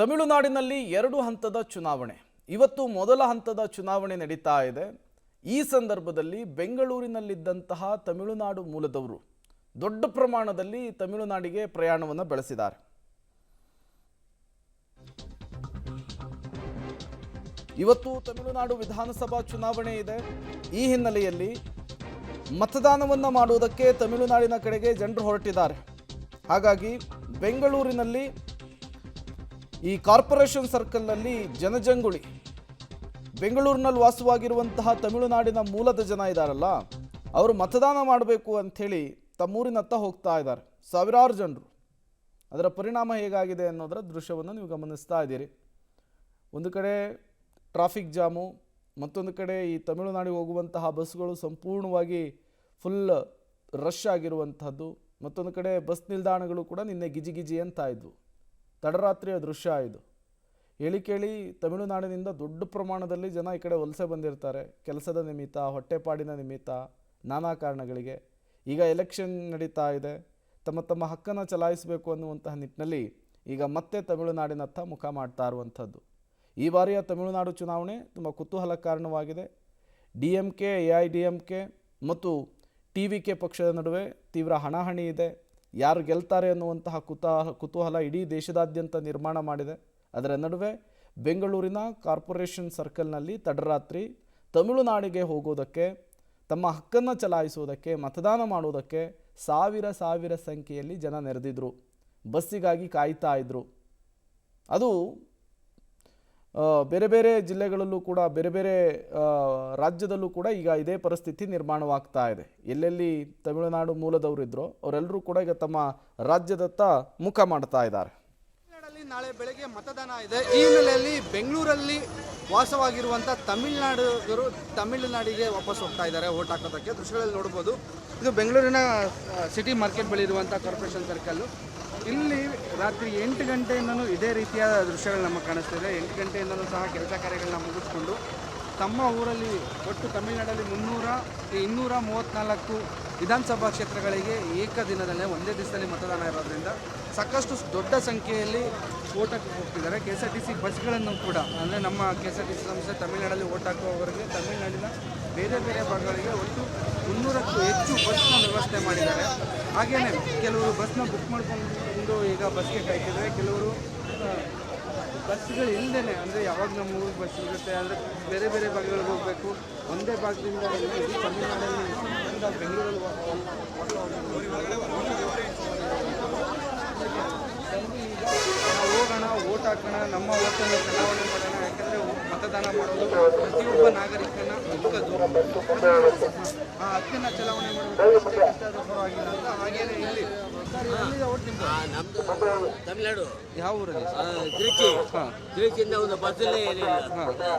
ತಮಿಳುನಾಡಿನಲ್ಲಿ 2 ಹಂತದ ಚುನಾವಣೆ. ಇವತ್ತು ಮೊದಲ ಹಂತದ ಚುನಾವಣೆ ನಡೀತಾ ಇದೆ. ಈ ಸಂದರ್ಭದಲ್ಲಿ ಬೆಂಗಳೂರಿನಲ್ಲಿದ್ದಂತಹ ತಮಿಳುನಾಡು ಮೂಲದವರು ದೊಡ್ಡ ಪ್ರಮಾಣದಲ್ಲಿ ತಮಿಳುನಾಡಿಗೆ ಪ್ರಯಾಣವನ್ನು ಬೆಳೆಸಿದ್ದಾರೆ. ಇವತ್ತು ತಮಿಳುನಾಡು ವಿಧಾನಸಭಾ ಚುನಾವಣೆ ಇದೆ. ಈ ಹಿನ್ನೆಲೆಯಲ್ಲಿ ಮತದಾನವನ್ನು ಮಾಡುವುದಕ್ಕೆ ತಮಿಳುನಾಡಿನ ಕಡೆಗೆ ಜನರು ಹೊರಟಿದ್ದಾರೆ. ಹಾಗಾಗಿ ಬೆಂಗಳೂರಿನಲ್ಲಿ ಈ ಕಾರ್ಪೊರೇಷನ್ ಸರ್ಕಲ್ನಲ್ಲಿ ಜನಜಂಗುಳಿ. ಬೆಂಗಳೂರಿನಲ್ಲಿ ವಾಸವಾಗಿರುವಂತಹ ತಮಿಳುನಾಡಿನ ಮೂಲದ ಜನ ಇದ್ದಾರಲ್ಲ, ಅವರು ಮತದಾನ ಮಾಡಬೇಕು ಅಂಥೇಳಿ ತಮ್ಮೂರಿನತ್ತ ಹೋಗ್ತಾ ಇದ್ದಾರೆ, ಸಾವಿರಾರು ಜನರು. ಅದರ ಪರಿಣಾಮ ಹೇಗಾಗಿದೆ ಅನ್ನೋದರ ದೃಶ್ಯವನ್ನು ನೀವು ಗಮನಿಸ್ತಾ ಇದ್ದೀರಿ. ಒಂದು ಕಡೆ ಟ್ರಾಫಿಕ್ ಜಾಮು, ಮತ್ತೊಂದು ಕಡೆ ಈ ತಮಿಳುನಾಡಿಗೆ ಹೋಗುವಂತಹ ಬಸ್ಗಳು ಸಂಪೂರ್ಣವಾಗಿ ಫುಲ್ ರಶ್ ಆಗಿರುವಂಥದ್ದು. ಮತ್ತೊಂದು ಕಡೆ ಬಸ್ ನಿಲ್ದಾಣಗಳು ಕೂಡ ನಿನ್ನೆ ಗಿಜಿ ಅಂತ ಇದ್ವು. ತಡರಾತ್ರಿಯ ದೃಶ್ಯ ಇದು. ಹೇಳಿ ಕೇಳಿ ತಮಿಳುನಾಡಿನಿಂದ ದೊಡ್ಡ ಪ್ರಮಾಣದಲ್ಲಿ ಜನ ಈ ಕಡೆ ವಲಸೆ ಬಂದಿರ್ತಾರೆ, ಕೆಲಸದ ನಿಮಿತ್ತ, ಹೊಟ್ಟೆಪಾಡಿನ ನಿಮಿತ್ತ, ನಾನಾ ಕಾರಣಗಳಿಗೆ. ಈಗ ಎಲೆಕ್ಷನ್ ನಡೀತಾ ಇದೆ, ತಮ್ಮ ಹಕ್ಕನ್ನು ಚಲಾಯಿಸಬೇಕು ಅನ್ನುವಂತಹ ನಿಟ್ಟಿನಲ್ಲಿ ಈಗ ಮತ್ತೆ ತಮಿಳುನಾಡಿನತ್ತ ಮುಖ ಮಾಡ್ತಾ ಇರುವಂಥದ್ದು. ಈ ಬಾರಿಯ ತಮಿಳುನಾಡು ಚುನಾವಣೆ ತುಂಬ ಕುತೂಹಲ ಕಾರಣವಾಗಿದೆ. DMK, AIDMK ಮತ್ತು TVK ಪಕ್ಷದ ನಡುವೆ ತೀವ್ರ ಹಣಾಹಣಿ ಇದೆ. ಯಾರು ಗೆಲ್ತಾರೆ ಅನ್ನುವಂತಹ ಕುತೂಹಲ ಇಡೀ ದೇಶದಾದ್ಯಂತ ನಿರ್ಮಾಣ ಮಾಡಿದೆ. ಅದರ ನಡುವೆ ಬೆಂಗಳೂರಿನ ಕಾರ್ಪೊರೇಷನ್ ಸರ್ಕಲ್ನಲ್ಲಿ ತಡರಾತ್ರಿ ತಮಿಳುನಾಡಿಗೆ ಹೋಗೋದಕ್ಕೆ, ತಮ್ಮ ಹಕ್ಕನ್ನು ಚಲಾಯಿಸೋದಕ್ಕೆ, ಮತದಾನ ಮಾಡೋದಕ್ಕೆ ಸಾವಿರ ಸಂಖ್ಯೆಯಲ್ಲಿ ಜನ ನೆರೆದಿದ್ರು. ಬಸ್ಸಿಗಾಗಿ ಕಾಯ್ತಾ ಇದ್ದರು. ಅದು ಬೇರೆ ಬೇರೆ ಜಿಲ್ಲೆಗಳಲ್ಲೂ ಕೂಡ, ಬೇರೆ ಬೇರೆ ರಾಜ್ಯದಲ್ಲೂ ಕೂಡ ಈಗ ಇದೇ ಪರಿಸ್ಥಿತಿ ನಿರ್ಮಾಣವಾಗ್ತಾ ಇದೆ. ಎಲ್ಲೆಲ್ಲಿ ತಮಿಳುನಾಡು ಮೂಲದವರಿದ್ರೋ ಅವರೆಲ್ಲರೂ ಕೂಡ ಈಗ ತಮ್ಮ ರಾಜ್ಯದತ್ತ ಮುಖ ಮಾಡ್ತಾ ಇದ್ದಾರೆ. ನಾಳೆ ಬೆಳಗ್ಗೆ ಮತದಾನ ಇದೆ. ಈ ಹಿನ್ನೆಲೆಯಲ್ಲಿ ಬೆಂಗಳೂರಲ್ಲಿ ವಾಸವಾಗಿರುವಂಥ ತಮಿಳುನಾಡಿಗರು ತಮಿಳುನಾಡಿಗೆ ವಾಪಸ್ ಹೋಗ್ತಾ ಇದ್ದಾರೆ ವೋಟ್ ಹಾಕೋದಕ್ಕೆ. ದೃಶ್ಯಗಳಲ್ಲಿ ನೋಡ್ಬೋದು, ಇದು ಬೆಂಗಳೂರಿನ ಸಿಟಿ ಮಾರ್ಕೆಟ್ ಬಳಿ ಇರುವಂಥ ಕಾರ್ಪೊರೇಷನ್ ಸರ್ಕಲ್ಲು. ಇಲ್ಲಿ ರಾತ್ರಿ 8 ಗಂಟೆಯಿಂದನೂ ಇದೇ ರೀತಿಯಾದ ದೃಶ್ಯಗಳು ನಮಗೆ ಕಾಣಿಸ್ತಿದೆ. 8 ಗಂಟೆಯಿಂದನೂ ಸಹ ಕೆಲಸ ಕಾರ್ಯಗಳನ್ನ ಮುಗಿಸ್ಕೊಂಡು ತಮ್ಮ ಊರಲ್ಲಿ ಒಟ್ಟು ತಮಿಳುನಾಡಲ್ಲಿ 234 ವಿಧಾನಸಭಾ ಕ್ಷೇತ್ರಗಳಿಗೆ ಏಕದಿನದಲ್ಲೇ ಒಂದೇ ದಿವಸದಲ್ಲಿ ಮತದಾನ ಇರೋದ್ರಿಂದ ಸಾಕಷ್ಟು ದೊಡ್ಡ ಸಂಖ್ಯೆಯಲ್ಲಿ ವೋಟ್ ಹಾಕಿ ಹೋಗ್ತಿದ್ದಾರೆ. KSRTC ಬಸ್ಗಳನ್ನು ಕೂಡ, ಅಂದರೆ ನಮ್ಮ KSRTC ಸಂಸ್ಥೆ ತಮಿಳುನಾಡಲ್ಲಿ ವೋಟ್ ಹಾಕುವವರಿಗೆ ತಮಿಳುನಾಡಿನ ಬೇರೆ ಬೇರೆ ಭಾಗಗಳಿಗೆ ಒಟ್ಟು 300ಕ್ಕೂ ಹೆಚ್ಚು ಬಸ್ನ ವ್ಯವಸ್ಥೆ ಮಾಡಿದ್ದಾರೆ. ಹಾಗೆಯೇ ಕೆಲವರು ಬಸ್ನ ಬುಕ್ ಮಾಡ್ಕೊಂಡು ಈಗ ಬಸ್ಗೆ ಕಾಯ್ತಿದ್ದಾರೆ. ಕೆಲವರು ಬಸ್ಗಳು ಇಲ್ಲದೇ, ಅಂದರೆ ಯಾವಾಗ ನಮ್ಮ ಊರಿಗೆ ಬಸ್ ಸಿಗುತ್ತೆ, ಅಂದರೆ ಬೇರೆ ಬೇರೆ ಭಾಗಗಳಿಗೆ ಹೋಗಬೇಕು, ಒಂದೇ ಭಾಗದಿಂದ ತಮಿಳುನಾಡಲ್ಲಿ ಬೆಂಗಳೂರಲ್ಲಿ ಹೋಗೋಣ, ವೋಟ್ ಹಾಕೋಣ, ನಮ್ಮ ಓಟನ್ನು ಚಲಾವಣೆ ಮಾಡೋಣ. ಯಾಕಂದರೆ ಮತದಾನ ಮಾಡೋದು ಪ್ರತಿಯೊಬ್ಬ ನಾಗರಿಕನ ಹಕ್ಕದು. ಆ ಹಕ್ಕನ್ನು ಚಲಾವಣೆ ಮಾಡಬೇಕು, ಪರವಾಗಿಲ್ಲ ಅಂತ. ಹಾಗೇನೆ ಇಲ್ಲಿ ನಮ್ದು ತಮಿಳ್ನಾಡು ಯಾವ ಊರಲ್ಲಿ? ತಿರುಚಿಯಿಂದ ಒಂದು ಬಸ್ಸಲ್ಲೇ ಏನಿಲ್ಲ.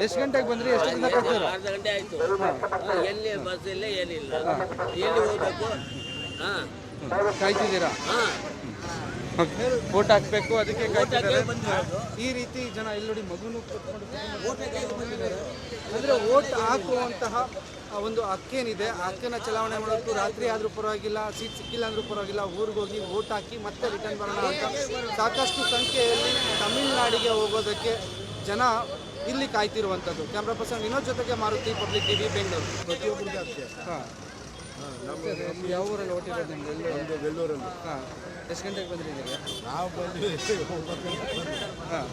ಎಷ್ಟು ಗಂಟೆಗೆ ಬಂದ್ರಿ? ಎಷ್ಟು ದಿನ ಕಟ್ತಾರೆ? ಅರ್ಧ ಗಂಟೆ ಆಯ್ತು. ಎಲ್ಲಿ ಬಸ್ ಇಲ್ಲ, ಏನಿಲ್ಲ. ಎಲ್ಲಿ ಹೋಗ್ಬೇಕು? ಕಾಯ್ತಿದ್ದೀರಾ? ವೋಟ್ ಹಾಕ್ಬೇಕು, ಅದಕ್ಕೆ ಕಾಯ್ತಿದ್ದಾರೆ. ಈ ರೀತಿ ಜನ ಇಲ್ಲಿ ನೋಡಿ, ಮಗುನು ಅಂದರೆ ವೋಟ್ ಹಾಕುವಂತಹ ಒಂದು ಹಕ್ಕೇನಿದೆ, ಆ ಹಕ್ಕನ್ನು ಚಲಾವಣೆ ಮಾಡೋಕ್ಕೂ ರಾತ್ರಿ ಆದರೂ ಪರವಾಗಿಲ್ಲ, ಸೀಟ್ ಸಿಕ್ಕಿಲ್ಲ ಅಂದರೂ ಪರವಾಗಿಲ್ಲ, ಊರಿಗೆ ಹೋಗಿ ವೋಟ್ ಹಾಕಿ ಮತ್ತೆ ರಿಟರ್ನ್ ಬರೋಣ ಅಂತ ಸಾಕಷ್ಟು ಸಂಖ್ಯೆಯಲ್ಲಿ ತಮಿಳುನಾಡಿಗೆ ಹೋಗೋದಕ್ಕೆ ಜನ ಇಲ್ಲಿ ಕಾಯ್ತಿರುವಂಥದ್ದು. ಕ್ಯಾಮ್ರಾ ಪರ್ಸನ್ ವಿನೋದ್ ಜೊತೆಗೆ ಮಾರುತಿ, ಪಬ್ಲಿಕ್ TV, ಬೆಂಗಳೂರು. ಪ್ರತಿಯೊಬ್ಬರಿಗೆ ಆಗ್ತದೆ. ಯಾವ ಊರಲ್ಲಿ ವೋಟ್ ಇರೋದು ನಿಮ್ಮದು? ಬೆಂಗಳೂರಲ್ಲಿ. ಎಷ್ಟು ಗಂಟೆಗೆ ಬಂದ್ರಿ? ನಾವು ಬಂದ್ವಿ ಹಾಂ,